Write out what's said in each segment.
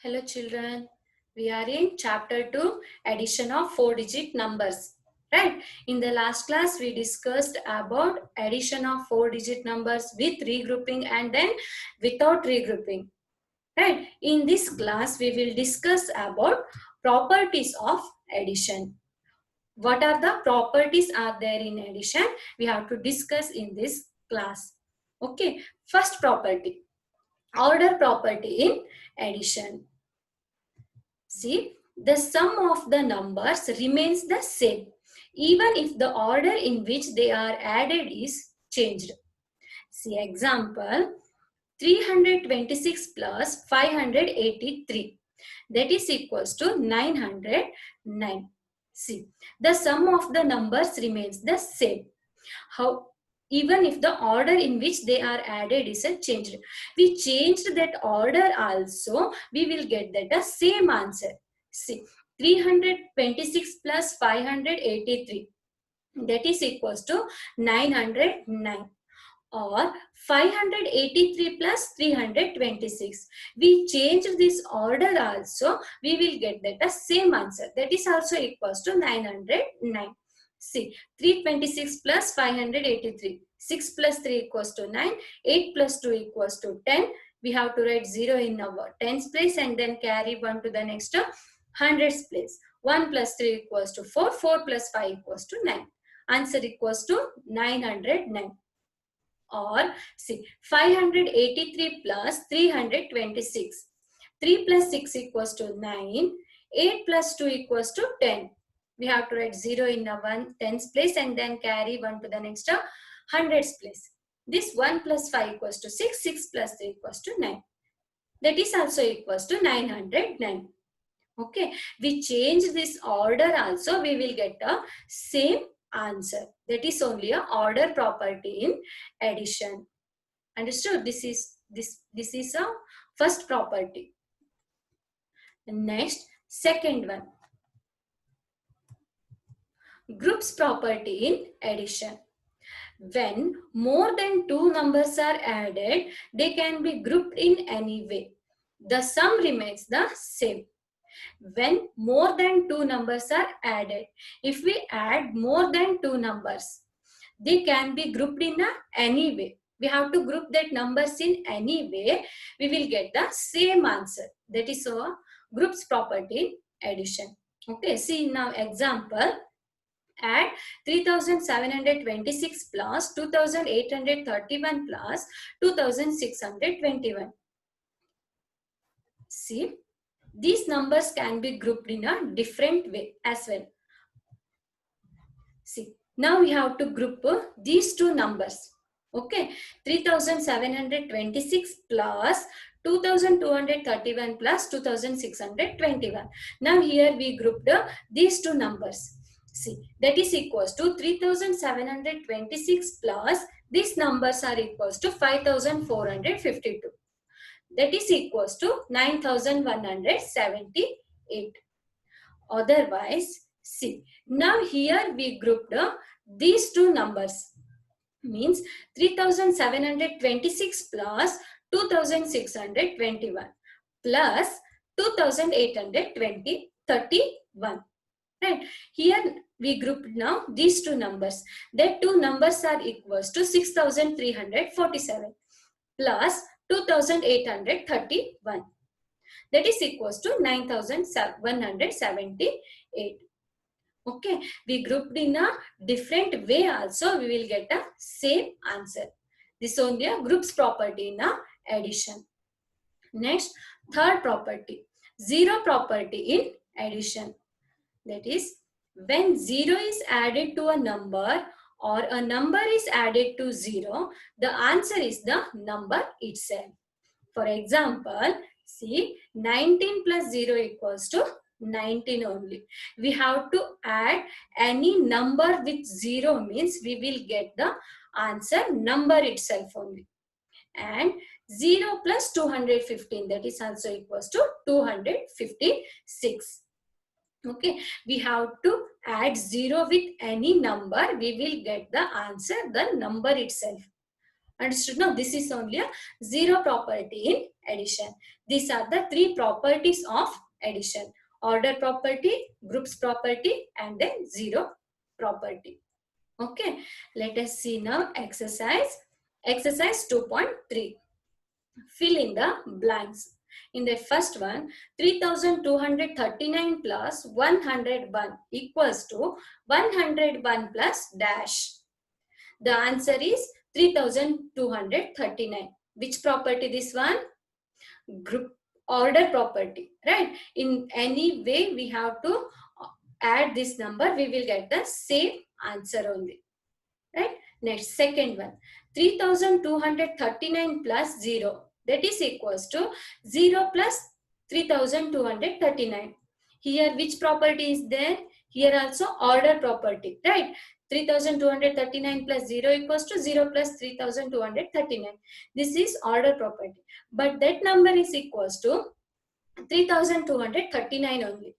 Hello children, we are in chapter 2 addition of 4-digit numbers. Right? In the last class we discussed about addition of 4-digit numbers with regrouping and then without regrouping. Right? In this class we will discuss about properties of addition. What are the properties are there in addition? We have to discuss in this class. Okay, first property, order property in addition. See, the sum of the numbers remains the same, even if the order in which they are added is changed. See, example, 326 plus 583. That is equals to 909. See, the sum of the numbers remains the same. How? Even if the order in which they are added is changed. We changed that order also, we will get that the same answer. See, 326 plus 583. That is equals to 909 or 583 plus 326. We change this order also, we will get that the same answer. That is also equals to 909. See, 326 plus 583. 6 plus 3 equals to 9. 8 plus 2 equals to 10. We have to write 0 in our tens place and then carry 1 to the next hundreds place. 1 plus 3 equals to 4. 4 plus 5 equals to 9. Answer equals to 909. Or see, 583 plus 326. 3 plus 6 equals to 9. 8 plus 2 equals to 10. We have to write 0 in a tens place and then carry 1 to the next hundreds place. This 1 plus 5 equals to 6. 6 plus 3 equals to 9. That is also equals to 909. Okay, we change this order also, we will get a same answer. That is only a order property in addition. Understood? This is a first property. Next, second one, groups property in addition. When more than two numbers are added, they can be grouped in any way. The sum remains the same. When more than two numbers are added, if we add more than two numbers, they can be grouped in any way. We have to group that numbers in any way, we will get the same answer. That is our groups property addition. Okay, see now example, add 3726 plus 2831 plus 2621. See, these numbers can be grouped in a different way as well. See, now we have to group these two numbers. Okay, 3726 plus 2231 plus 2621. Now here we grouped these two numbers. See, that is equals to 3726 plus these numbers are equals to 5452. That is equals to 9178. Otherwise, see, now here we grouped these two numbers, means 3726 plus 2621 plus 2831. Right? Here we grouped now these two numbers. That two numbers are equals to 6347 plus 2831. That is equals to 9178. Okay, we grouped in a different way also, we will get a same answer. This only a groups property in a addition. Next, third property, zero property in addition. That is, when 0 is added to a number or a number is added to 0, the answer is the number itself. For example, see, 19 plus 0 equals to 19 only. We have to add any number with 0 means we will get the answer number itself only. And 0 plus 215, that is also equals to 256. Okay, we have to add 0 with any number, we will get the answer, the number itself. Understood? Now this is only a zero property in addition. These are the three properties of addition: order property, groups property, and then zero property. Okay, let us see now exercise 2.3. Fill in the blanks. In the first one, 3239 plus 101 equals to 101 plus dash. The answer is 3239. Which property this one? Group order property, right? In any way we have to add this number, we will get the same answer only, right? Next, second one, 3239 plus 0, that is equals to 0 plus 3239. Here which property is there? Here also order property, right? 3239 plus 0 equals to 0 plus 3239. This is order property. But that number is equals to 3239 only,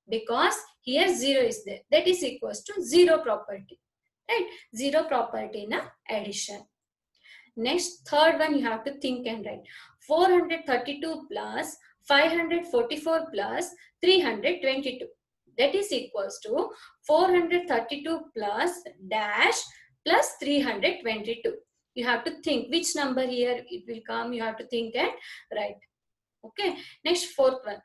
because here 0 is there. That is equals to 0 property, right? 0 property in addition. Next, third one you have to think and write. 432 plus 544 plus 322. That is equals to 432 plus dash plus 322. You have to think which number here it will come. You have to think and write. Okay. Next, fourth one.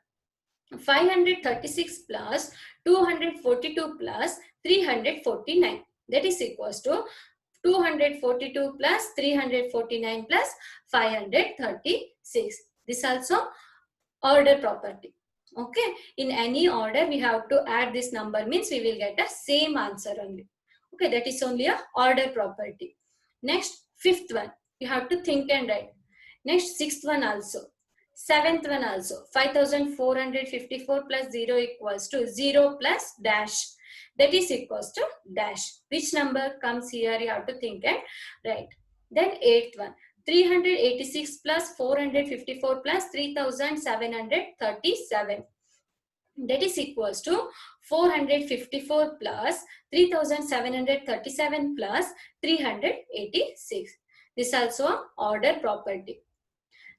536 plus 242 plus 349. That is equals to 242 plus 349 plus 536. This also order property. Okay. In any order we have to add this number, means we will get the same answer only. Okay. That is only a order property. Next, fifth one. You have to think and write. Next, sixth one also. Seventh one also. 5454 plus 0 equals to 0 plus dash. That is equals to dash. Which number comes here? You have to think and write. Then eighth one. 386 plus 454 plus 3737. That is equals to 454 plus 3737 plus 386. This also order property.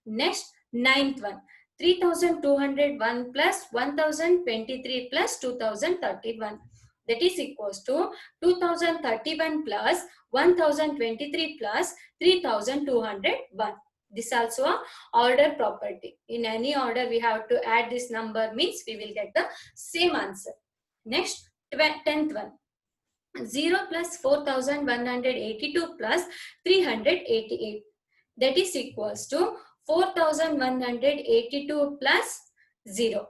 Next, ninth one. 3201 plus 1023 plus 2031. That is equals to 2031 plus 1023 plus 3201. This also a order property. In any order we have to add this number, means we will get the same answer. Next, 10th one. 0 plus 4182 plus 388. That is equals to 4182 plus 0.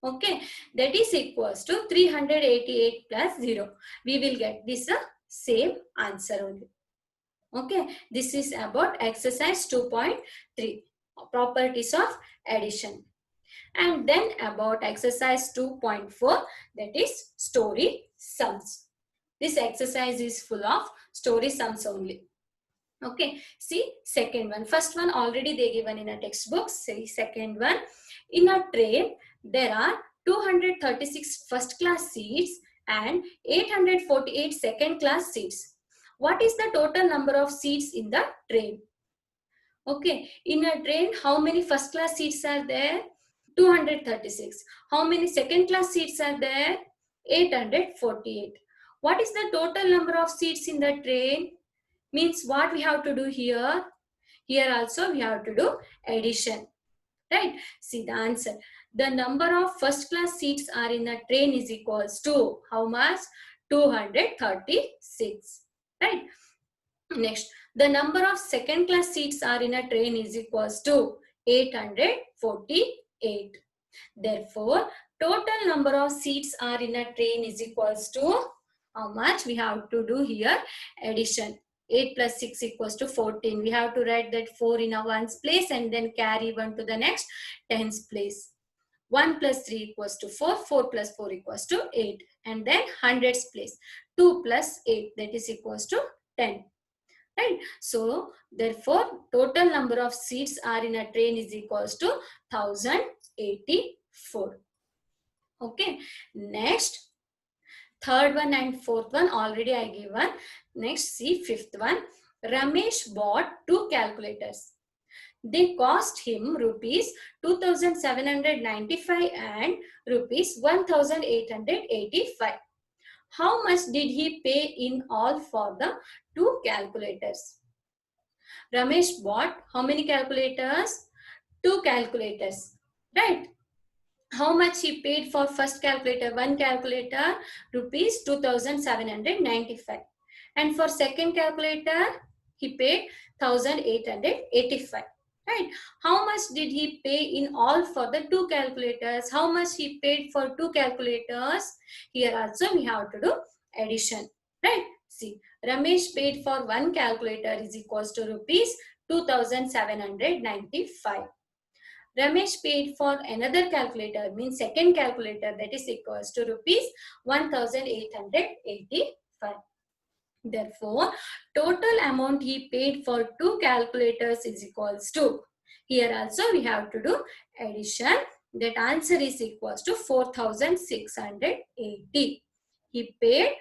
Okay, that is equals to 388 plus 0. We will get this same answer only. Okay, this is about exercise 2.3, properties of addition. And then about exercise 2.4, that is story sums. This exercise is full of story sums only. Okay, see second one. First one already they given in a textbook. See second one. In a train, there are 236 first class seats and 848 second class seats. What is the total number of seats in the train? Okay, in a train, how many first class seats are there? 236. How many second class seats are there? 848. What is the total number of seats in the train? Means what we have to do here? Here also we have to do addition. Right? See the answer. The number of first class seats are in a train is equals to how much? 236. Right? Next, the number of second class seats are in a train is equals to 848. Therefore, total number of seats are in a train is equals to how much? We have to do here addition. 8 plus 6 equals to 14. We have to write that 4 in a ones place and then carry 1 to the next tens place. 1 plus 3 equals to 4. 4 plus 4 equals to 8. And then hundreds place. 2 plus 8, that is equals to 10. Right? So, therefore, total number of seats are in a train is equals to 1084. Okay. Next, third one and fourth one already I given. Next, see fifth one. Ramesh bought two calculators. They cost him rupees 2795 and rupees 1885. How much did he pay in all for the two calculators? Ramesh bought how many calculators? Two calculators, right? How much he paid for first calculator? One calculator, rupees 2795. And for second calculator, he paid 1885. Right? How much did he pay in all for the two calculators? How much he paid for two calculators? Here also we have to do addition. Right? See, Ramesh paid for one calculator is equals to rupees 2795. Ramesh paid for another calculator, means second calculator, that is equals to rupees 1885. Therefore, total amount he paid for two calculators is equals to, here also we have to do addition. That answer is equals to 4680. He paid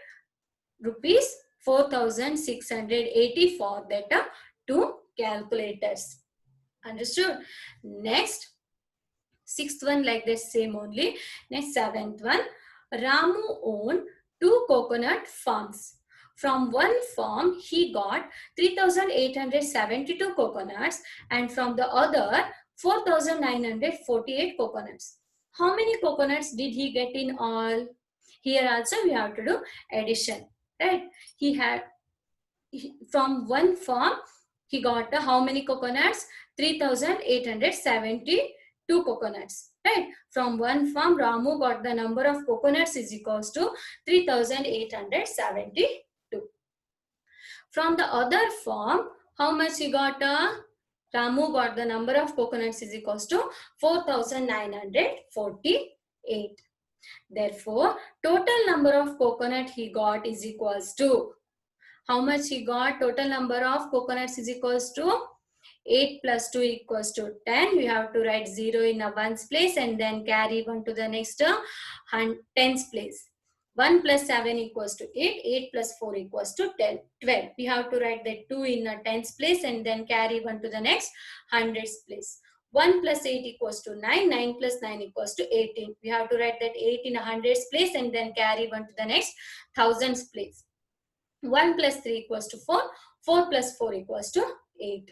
rupees 4680 for that two calculators. Understood? Next, sixth one like the same only. Next, seventh one. Ramu owned two coconut farms. From one farm, he got 3,872 coconuts, and from the other, 4,948 coconuts. How many coconuts did he get in all? Here also we have to do addition, right? From one farm, he got how many coconuts? 3,872 coconuts, right? From one farm, Ramu got the number of coconuts is equals to 3,872. From the other farm, how much he got? Ramu got the number of coconuts is equals to 4,948. Therefore, total number of coconut he got is equals to, how much he got? Total number of coconuts is equals to 8 plus 2 equals to 10. We have to write 0 in a ones place and then carry 1 to the next tens place. 1 plus 7 equals to 8. 8 plus 4 equals to 12. We have to write that 2 in a tens place and then carry 1 to the next hundreds place. 1 plus 8 equals to 9. 9 plus 9 equals to 18. We have to write that 8 in a hundreds place and then carry 1 to the next thousands place. 1 plus 3 equals to 4. 4 plus 4 equals to 8.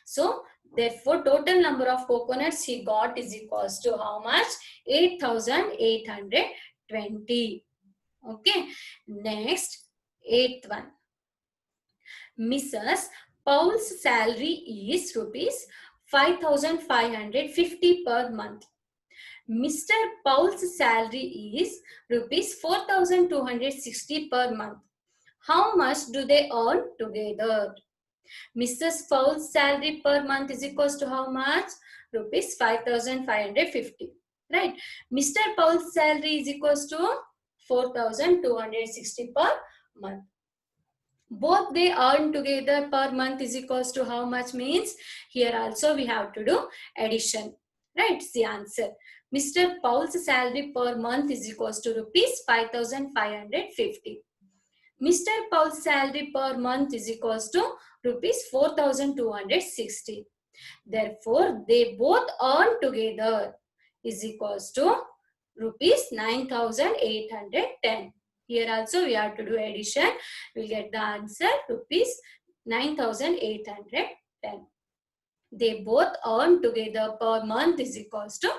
So, therefore, total number of coconuts he got is equals to how much? 8,820. Okay. Next, eighth one. Mrs. Paul's salary is rupees 5,550 per month. Mr. Paul's salary is rupees 4,260 per month. How much do they earn together? Mrs. Paul's salary per month is equals to how much? Rupees 5,550. Right. Mr. Paul's salary is equals to 4,260 per month. Both they earn together per month is equals to how much means? Here also we have to do addition. Right. It's the answer. Mr. Paul's salary per month is equals to rupees 5,550. Mr. Paul's salary per month is equals to rupees 4,260. Therefore, they both earn together is equals to rupees 9,810. Here also we have to do addition. We'll get the answer rupees 9,810. They both earn together per month is equals to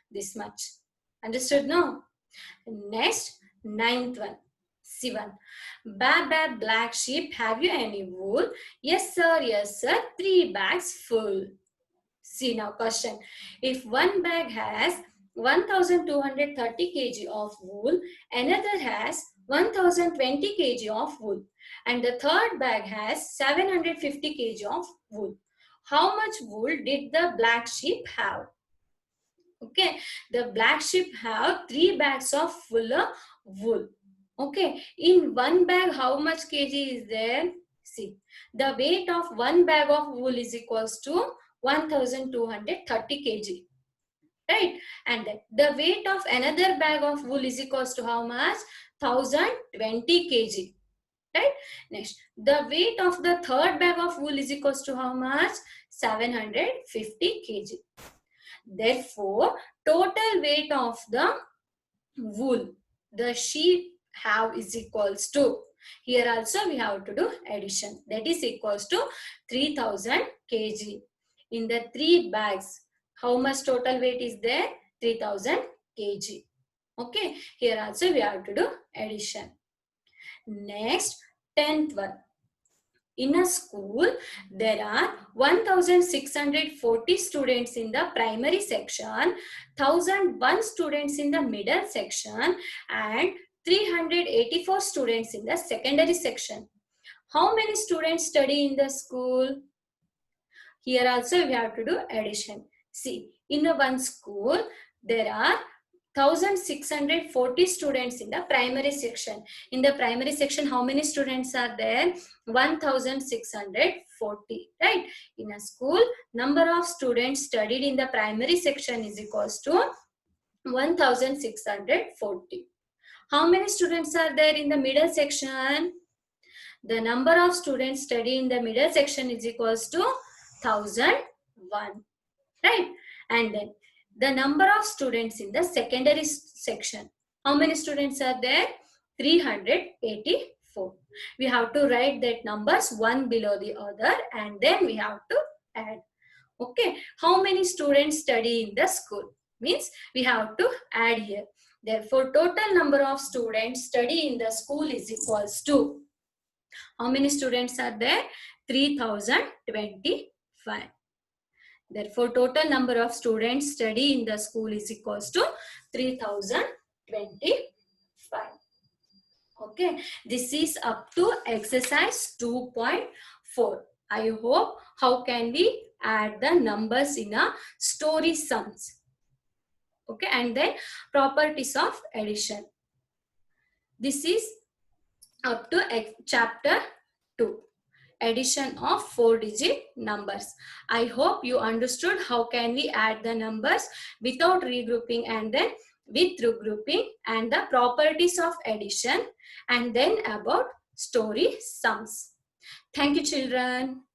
this much. Understood now? Next, ninth one. C1. Bab, black sheep, have you any wool? Yes, sir. Yes, sir. 3 bags full. See now question. If one bag has 1,230 kg of wool, another has 1,020 kg of wool, and the third bag has 750 kg of wool. How much wool did the black sheep have? Okay, the black sheep have 3 bags of full wool. Okay, in one bag, how much kg is there? See, the weight of one bag of wool is equals to 1,230 kg. Right? And the weight of another bag of wool is equals to how much? 1,020 kg. right? Next, the weight of the third bag of wool is equals to how much? 750 kg. Therefore, total weight of the wool the sheep have is equals to, here also we have to do addition, that is equals to 3000 kg. In the 3 bags, how much total weight is there? 3000 kg. Okay, here also we have to do addition. Next, 10th one. In a school, there are 1640 students in the primary section, 1001 students in the middle section, and 384 students in the secondary section. How many students study in the school? Here also we have to do addition. See, in a one school, there are 1640 students in the primary section. In the primary section, how many students are there? 1640, right? In a school, number of students studied in the primary section is equals to 1640. How many students are there in the middle section? The number of students study in the middle section is equals to 1001, right? And then the number of students in the secondary section, how many students are there? 384. We have to write that numbers one below the other and then we have to add. Okay, how many students study in the school? Means we have to add here. Therefore, total number of students study in the school is equals to, how many students are there? 3025. Therefore, total number of students study in the school is equals to 3025. Okay, this is up to exercise 2.4. I hope how can we add the numbers in a story sums. Okay, and then properties of addition. This is up to chapter 2. Addition of 4-digit numbers. I hope you understood how can we add the numbers without regrouping and then with regrouping and the properties of addition and then about story sums. Thank you, children.